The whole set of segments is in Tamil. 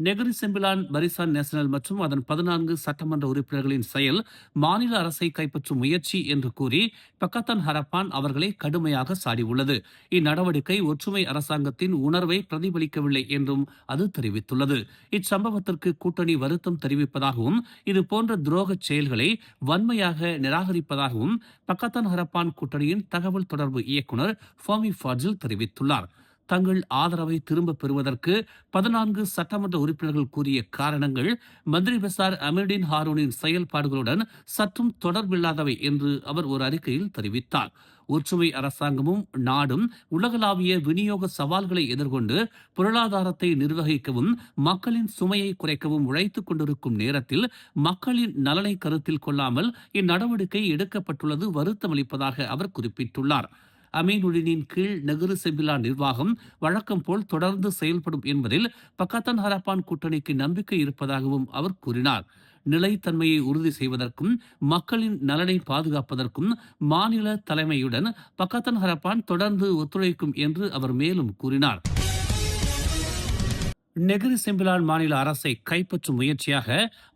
நெகிரி செம்பிலான் பரிசான் நேஷனல் மற்றும் அதன் 14 சட்டமன்ற உறுப்பினர்களின் செயல் மாநில அரசை கைப்பற்றும் முயற்சி என்று கூறி பக்கத்தன் ஹரப்பான் அவர்களை கடுமையாக சாடியுள்ளது. இந்நடவடிக்கை ஒற்றுமை அரசாங்கத்தின் உணர்வை பிரதிபலிக்கவில்லை என்றும் அது தெரிவித்துள்ளது. இச்சம்பவத்திற்கு கூட்டணி வருத்தம் தெரிவிப்பதாகவும் இதுபோன்ற துரோக செயல்களை வன்மையாக நிராகரிப்பதாகவும் பக்கத்தன் ஹரப்பான் கூட்டணியின் தகவல் தொடர்பு இயக்குனர் ஃபோமி ஃபாஜில் தெரிவித்துள்ளார். தங்கள் ஆதரவை திரும்பப் பெறுவதற்கு 14 சட்டமன்ற உறுப்பினர்கள் கூறிய காரணங்கள் மந்திரி பசார் அமீர்டின் ஹாரூனின் செயல்பாடுகளுடன் சற்றும் தொடர்பில்லாதவை என்று அவர் ஒரு அறிக்கையில் தெரிவித்தார். ஒற்றுமை அரசாங்கமும் நாடும் உலகளாவிய விநியோக சவால்களை எதிர்கொண்டு பொருளாதாரத்தை நிர்வகிக்கவும் மக்களின் சுமையை குறைக்கவும் உழைத்துக் கொண்டிருக்கும் நேரத்தில் மக்களின் நலனை கருத்தில் கொள்ளாமல் இந்நடவடிக்கை எடுக்கப்பட்டுள்ளது வருத்தமளிப்பதாக அவர் குறிப்பிட்டுள்ளார். அமீனுடினின் கீழ் நெகிரு செம்பிலா நிர்வாகம் வழக்கம் போல் தொடர்ந்து செயல்படும் என்பதில் பக்கத்தன் ஹரப்பான் கூட்டணிக்கு நம்பிக்கை இருப்பதாகவும் அவர் கூறினார். நிலைத்தன்மையை உறுதி செய்வதற்கும் மக்களின் நலனை பாதுகாப்பதற்கும் மாநில தலைமையுடன் பக்கத்தன் ஹரப்பான் தொடர்ந்து ஒத்துழைக்கும் என்று அவர் மேலும் கூறினார். நெகிரி செம்பிலான் மாநில அரசை கைப்பற்றும் முயற்சியாக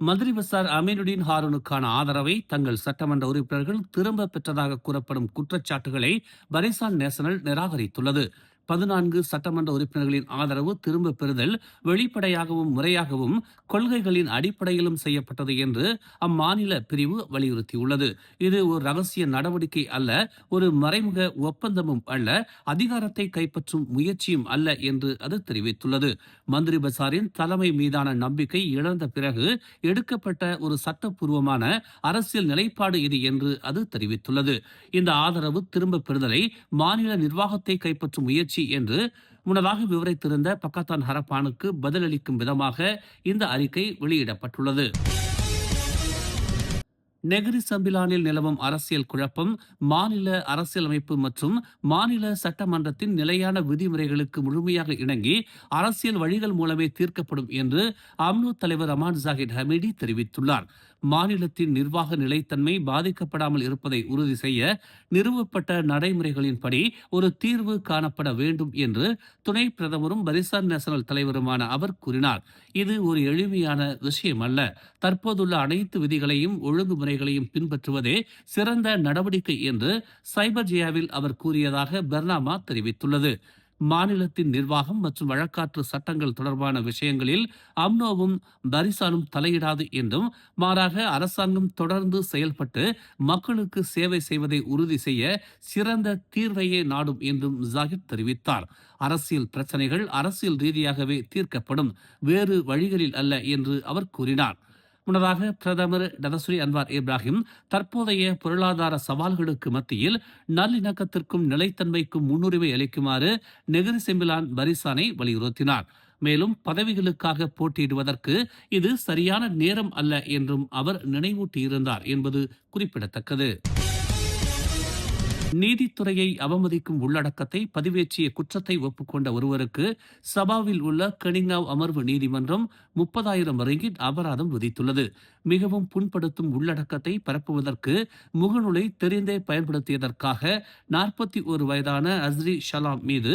மந்திரி பசார் அமீனுடின் ஹாரூனுக்கான ஆதரவை தங்கள் சட்டமன்ற உறுப்பினர்கள் திரும்ப பெற்றதாக கூறப்படும் குற்றச்சாட்டுகளை பரிசான் நேஷனல் நிராகரித்துள்ளது. 14 சட்டமன்ற உறுப்பினர்களின் ஆதரவு திரும்ப பெறுதல் வெளிப்படையாகவும் முறையாகவும் கொள்கைகளின் அடிப்படையிலும் செய்யப்பட்டது என்று அம்மாநில பிரிவு வலியுறுத்தியுள்ளது. இது ஒரு ரகசிய நடவடிக்கை அல்ல, ஒரு மறைமுக ஒப்பந்தமும் அல்ல, அதிகாரத்தை கைப்பற்றும் முயற்சியும் அல்ல என்று அது தெரிவித்துள்ளது. மந்திரி பசாரின் தலைமை மீதான நம்பிக்கை இழந்த பிறகு எடுக்கப்பட்ட ஒரு சட்டப்பூர்வமான அரசியல் நிலைப்பாடு இது என்று அது தெரிவித்துள்ளது. இந்த ஆதரவு திரும்ப பெறுதலை மாநில நிர்வாகத்தை கைப்பற்றும் முயற்சி என்று முன்னதாக விவரித்திருந்த பக்கத்தான் ஹரப்பானுக்கு பதிலளிக்கும் விதமாக இந்த அறிக்கை வெளியிடப்பட்டுள்ளது. நெகிரி சம்பிலானில் நிலவும் அரசியல் குழப்பம் மாநில அரசியலமைப்பு மற்றும் மாநில சட்டமன்றத்தின் நிலையான விதிமுறைகளுக்கு முழுமையாக இணங்கி அரசியல் வழிகள் மூலமே தீர்க்கப்படும் என்று அம்னோ தலைவர் அமான் ஜாகித் ஹமீடி தெரிவித்துள்ளார். மாநிலத்தின் நிர்வாக நிலைத்தன்மை பாதிக்கப்படாமல் இருப்பதை உறுதி செய்ய நிறுவப்பட்ட நடைமுறைகளின்படி ஒரு தீர்வு காணப்பட வேண்டும் என்று துணை பிரதமரும் பரிசான் நேஷனல் தலைவருமான அவர் கூறினார். இது ஒரு எளிமையான விஷயம் அல்ல. தற்போதுள்ள அனைத்து விதிகளையும் ஒழுங்குமுறைகளையும் பின்பற்றுவதே சிறந்த நடவடிக்கை என்று சைபர்ஜியாவில் அவர் கூறியதாக பெர்னாமா தெரிவித்துள்ளது. மாநிலத்தின் நிர்வாகம் மற்றும் வழக்காற்று சட்டங்கள் தொடர்பான விஷயங்களில் அம்னோவும் பரிசானும் தலையிடாது என்றும் மாறாக அரசாங்கம் தொடர்ந்து செயல்பட்டு மக்களுக்கு சேவை செய்வதை உறுதி செய்ய சிறந்த தீர்வையே நாடும் என்றும் ஜாகிர் தெரிவித்தார். அரசியல் பிரச்சனைகள் அரசியல் ரீதியாகவே தீர்க்கப்படும், வேறு வழிகளில் அல்ல என்று அவர் கூறினார். முன்னதாக பிரதமர் டதஸ்ரீ அன்வார் இப்ராஹிம் தற்போதைய பொருளாதார சவால்களுக்கு மத்தியில் நல்லிணக்கத்திற்கும் நிலைத்தன்மைக்கும் முன்னுரிமை அளிக்குமாறு நெகிரி செம்பிலான் பரிசானை வலியுறுத்தினார். மேலும் பதவிகளுக்காக போட்டியிடுவதற்கு இது சரியான நேரம் அல்ல என்றும் அவர் நினைவூட்டியிருந்தார் என்பது குறிப்பிடத்தக்கது. நீதித்துறையை அவமதிக்கும் உள்ளடக்கத்தை பதிவேற்றிய குற்றத்தை ஒப்புக்கொண்ட ஒருவருக்கு சபாவில் உள்ள கனிங்காவ் அமர்வு நீதிமன்றம் 30,000 ரிங்கிட் அபராதம் விதித்துள்ளது. மிகவும் புண்படுத்தும் உள்ளடக்கத்தை பரப்புவதற்கு முகநூலை தெரிந்தே பயன்படுத்தியதற்காக 41 வயதான அஸ்ரி ஷலாம் மீது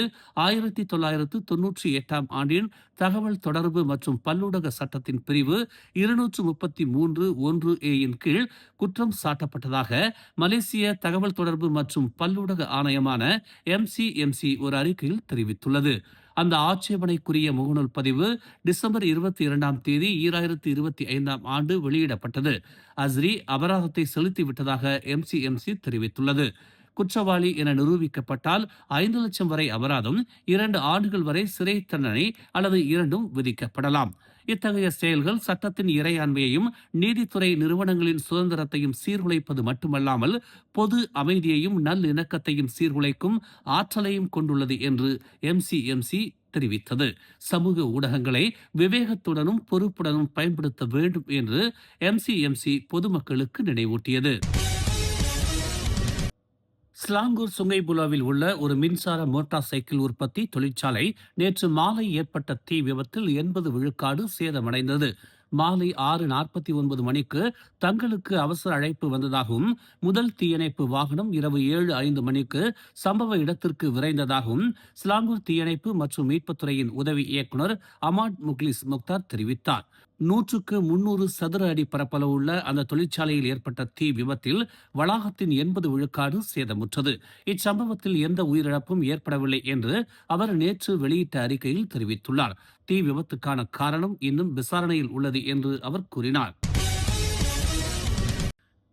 1998 ஆண்டின் தகவல் தொடர்பு மற்றும் பல்லூடக சட்டத்தின் பிரிவு 233(1)(a) கீழ் குற்றம் சாட்டப்பட்டதாக மலேசிய தகவல் தொடர்பு மற்றும் பல்லூடக ஆணையமான MCMC ஒரு அறிக்கையில் தெரிவித்துள்ளது. அந்த ஆட்சேபனைக்குரிய முகநூல் பதிவு டிசம்பர் 22 2025 ஆண்டு வெளியிடப்பட்டது. அஸ்ரி அபராதத்தை செலுத்திவிட்டதாக MCMC தெரிவித்துள்ளது. குற்றவாளி என நிரூபிக்கப்பட்டால் 5 லட்சம் வரை அபராதம், 2 ஆண்டுகள் வரை சிறை தண்டனை அல்லது இரண்டும் விதிக்கப்படலாம். இத்தகைய செயல்கள் சட்டத்தின் இறையாண்மையையும் நீதித்துறை நிறுவனங்களின் சுதந்திரத்தையும் சீர்குலைப்பது மட்டுமல்லாமல் பொது அமைதியையும் நல்லிணக்கத்தையும் சீர்குலைக்கும் ஆற்றலையும் கொண்டுள்ளது என்று MCMC தெரிவித்தது. சமூக ஊடகங்களை விவேகத்துடனும் பொறுப்புடனும் பயன்படுத்த வேண்டும் என்று MCMC பொதுமக்களுக்கு நினைவூட்டியது. ஸ்லாங்கூர் சுங்கைபுலாவில் உள்ள ஒரு மின்சார மோட்டார் சைக்கிள் உற்பத்தி தொழிற்சாலை நேற்று மாலை ஏற்பட்ட தீ விபத்தில் 80 விழுக்காடு சேதமடைந்தது. மாலை 6:49 மணிக்கு தங்களுக்கு அவசர அழைப்பு வந்ததாகவும் முதல் தீயணைப்பு வாகனம் இரவு 7:05 மணிக்கு சம்பவ இடத்திற்கு விரைந்ததாகவும் சிலாங்கூர் தீயணைப்பு மற்றும் மீட்புத்துறையின் உதவி இயக்குனர் அமாட் முக்லிஸ் முக்தார் தெரிவித்தார். 100க்கு 300 சதுர அடி பரப்பளவு உள்ள அந்த தொழிற்சாலையில் ஏற்பட்ட தீ விபத்தில் வளாகத்தின் 80 விழுக்காடு சேதமுற்றது. இச்சம்பவத்தில் எந்த உயிரிழப்பும் ஏற்படவில்லை என்று அவர் நேற்று வெளியிட்ட அறிக்கையில் தெரிவித்துள்ளார். தீ விபத்துக்கான காரணம் இன்னும் விசாரணையில் உள்ளது என்று அவர் கூறினார்.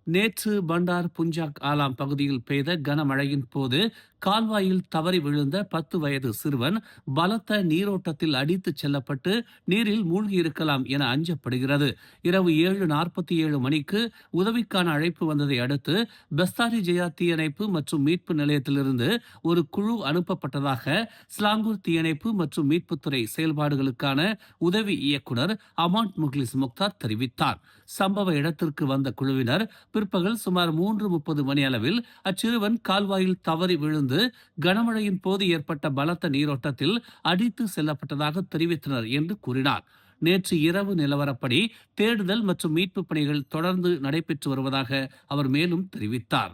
நேற்று பண்டார் புஞ்சாக் ஆலாம் பகுதியில் பெய்த கனமழையின் போது கால்வாயில் தவறி விழுந்த 10 வயது சிறுவன் பலத்த நீரோட்டத்தில் அடித்துச் செல்லப்பட்டு நீரில் மூழ்கியிருக்கலாம் என அஞ்சப்படுகிறது. இரவு 7:47 மணிக்கு உதவிக்கான அழைப்பு வந்ததை அடுத்து பெஸ்தாரி ஜெயா தீயணைப்பு மற்றும் மீட்பு நிலையத்திலிருந்து ஒரு குழு அனுப்பப்பட்டதாக சிலாங்கூர் தீயணைப்பு மற்றும் மீட்புத்துறை செயல்பாடுகளுக்கான உதவி இயக்குனர் அமாண்ட் முக்லிஸ் முக்தார் தெரிவித்தார். சம்பவ இடத்திற்கு வந்த குழுவினர் பிற்பகல் சுமார் 3:30 மணி அளவில் அச்சிறுவன் கால்வாயில் தவறி விழுந்து கனமழையின் போது ஏற்பட்ட பலத்த நீரோட்டத்தில் அடித்து செல்லப்பட்டதாக தெரிவித்தனர் என்று கூறினார். நேற்று இரவு நிலவரப்படி தேடுதல் மற்றும் மீட்பு பணிகள் தொடர்ந்து நடைபெற்று வருவதாக அவர் மேலும் தெரிவித்தார்.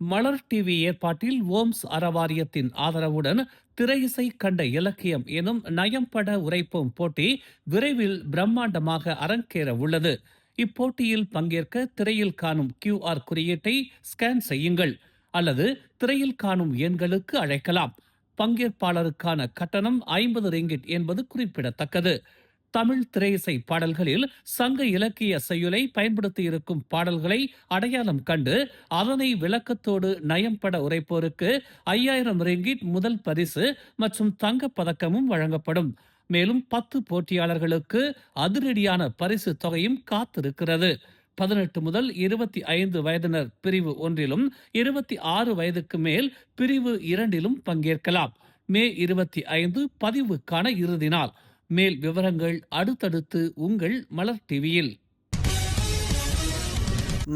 மலர் டிவி ஏற்பாட்டில் ஓம்ஸ் அறவாரியத்தின் ஆதரவுடன் திரையிசை கண்ட இலக்கியம் எனும் நயம்பட உரைப்போம் போட்டி விரைவில் பிரம்மாண்டமாக அரங்கேற உள்ளது. இப்போட்டியில் பங்கேற்க திரையில் காணும் QR குறியீட்டை ஸ்கேன் செய்யுங்கள் அல்லது திரையில் காணும் எண்களுக்கு அழைக்கலாம். பங்கேற்பாளருக்கான கட்டணம் 50 ரிங்கிட் என்பது குறிப்பிடத்தக்கது. தமிழ் திரையிசை பாடல்களில் சங்க இலக்கிய செய்யுளை பயன்படுத்தி இருக்கும் பாடல்களை அடையாளம் கண்டு அதனை விளக்கத்தோடு நயம்பட உரைப்போருக்கு 5000 ரிங்கிட் முதல் பரிசு மற்றும் தங்கப் பதக்கமும் வழங்கப்படும். மேலும் 10 போட்டியாளர்களுக்கு அதிரடியான பரிசு தொகையும் காத்திருக்கிறது. 18 முதல் 25 வயதினர் பிரிவு 1லும் 26 வயதுக்கு மேல் பிரிவு 2லும் பங்கேற்கலாம். மே 25 பதிவுக்கான இறுதி நாள். மேல் விவரங்கள் அடுத்தடுத்து உங்கள் மலர் டிவியில்.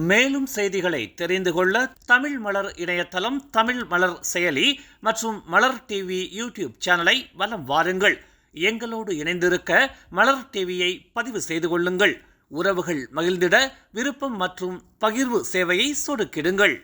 மேலும் செய்திகளை தெரிந்து கொள்ள தமிழ் மலர் இணையதளம், தமிழ் மலர் செயலி மற்றும் மலர் டிவி யூடியூப் சேனலை வலம் வாருங்கள். எங்களோடு இணைந்திருக்க மலர் டிவியை பதிவு செய்து கொள்ளுங்கள். உறவுகள் மகிழ்ந்திட விருப்பம் மற்றும் பகிர்வு சேவையை சொடுக்கிடுங்கள்.